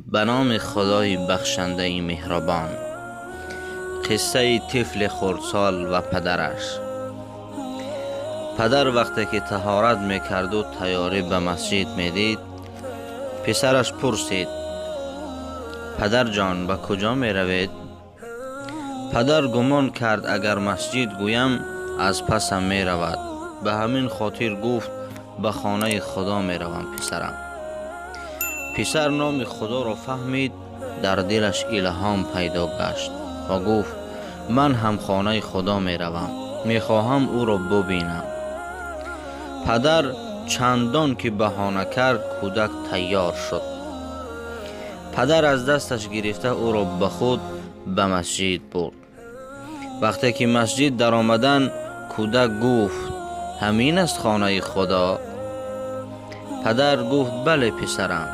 به نام خدای بخشنده مهربان. قصه طفل خردسال و پدرش. پدر وقتی که طهارت میکرد و تیاری به مسجد میدید، پسرش پرسید: پدر جان، به کجا می روید؟ پدر گمان کرد اگر مسجد گویم از پسم می رود، به همین خاطر گفت به خانه خدا می روم پسرم. پسر نام خدا را فهمید، در دلش الهام پیدا گشت و گفت: من هم خانه خدا می روم، می خواهم او را ببینم. پدر چندان که بهانه کرد، کودک تیار شد. پدر از دستش گرفته او را به خود به مسجد برد. وقتی که مسجد در آمدن، کودک گفت: همین است خانه خدا؟ پدر گفت: بله پسرم.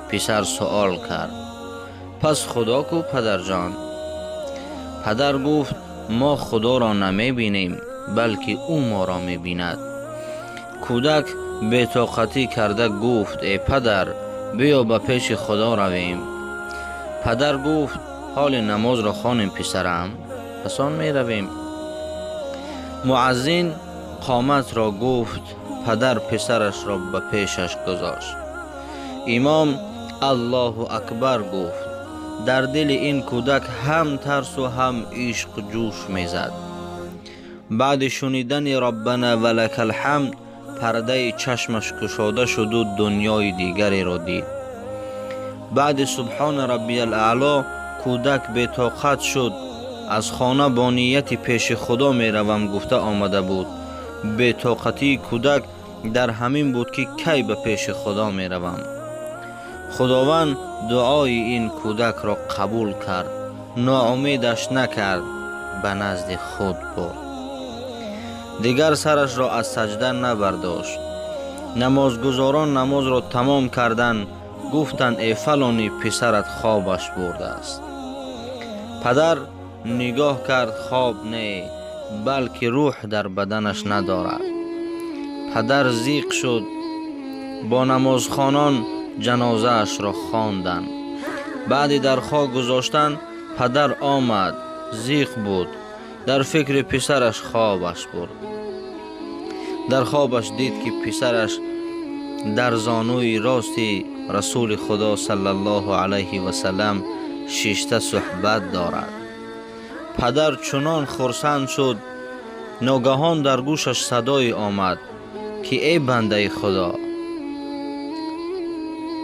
پسر سوال کرد: پس خدا کو پدر جان؟ پدر گفت: ما خدا را نمی بینیم، بلکه او ما را می بیند. کودک بی‌طاقتی کرده گفت: ای پدر، بیا به پیش خدا رویم. پدر گفت: حال نماز را خوانیم پسرم، پس آن می رویم. مؤذن قامت را گفت. پدر پسرش را به پیشش گذاشت. امام الله اکبر گفت. در دل این کودک هم ترس و هم عشق جوش میزد. بعد شنیدن ربنا ولک الحمد، پرده چشمش گشاده شد و دنیای دیگری را دید. بعد سبحان ربی الاعلی، کودک بی‌طاقت شد. از خانه با نیت پیش خدا می روم گفته آمده بود. بی‌طاقتی کودک در همین بود که کی به پیش خدا می روم. خداوند دعای این کودک را قبول کرد، ناامیدش نکرد، به نزد خود برد. دیگر سرش را از سجده نبرداشت. نمازگزاران نماز را تمام کردند. گفتند: ای فلانی، پسرت خوابش برده است. پدر نگاه کرد، خواب نه، بلکه روح در بدنش ندارد. پدر زیق شد. با نمازخوانان جنازه اش را خواندند. بعد در خاک گذاشتن، پدر آمد. زیق بود، در فکر پسرش خوابش برد. در خوابش دید که پسرش در زانوی راستی رسول خدا صلی الله علیه و سلم شیشته صحبت دارد. پدر چنان خرسند شد. ناگهان در گوشش صدای آمد که ای بنده خدا،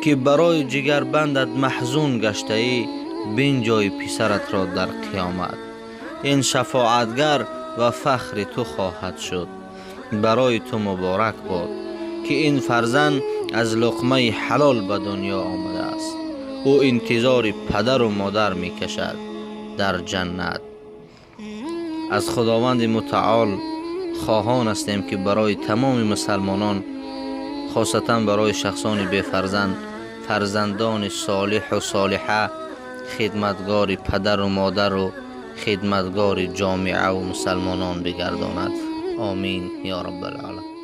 که برای جگر بندت محزون گشته ای، بنجای پسرت را در قیامت. این شفاعتگر و فخر تو خواهد شد. برای تو مبارک باد که این فرزند از لقمه حلال به دنیا آمده است. او انتظار پدر و مادر می کشد در جنت. از خداوند متعال خواهان هستیم که برای تمام مسلمانان، خاصتا برای شخصان بی فرزند، فرزندان صالح و صالحه، خدمتگار پدر و مادر و خدمتگار جامعه و مسلمانان بگرداند. آمین یا رب العالمین.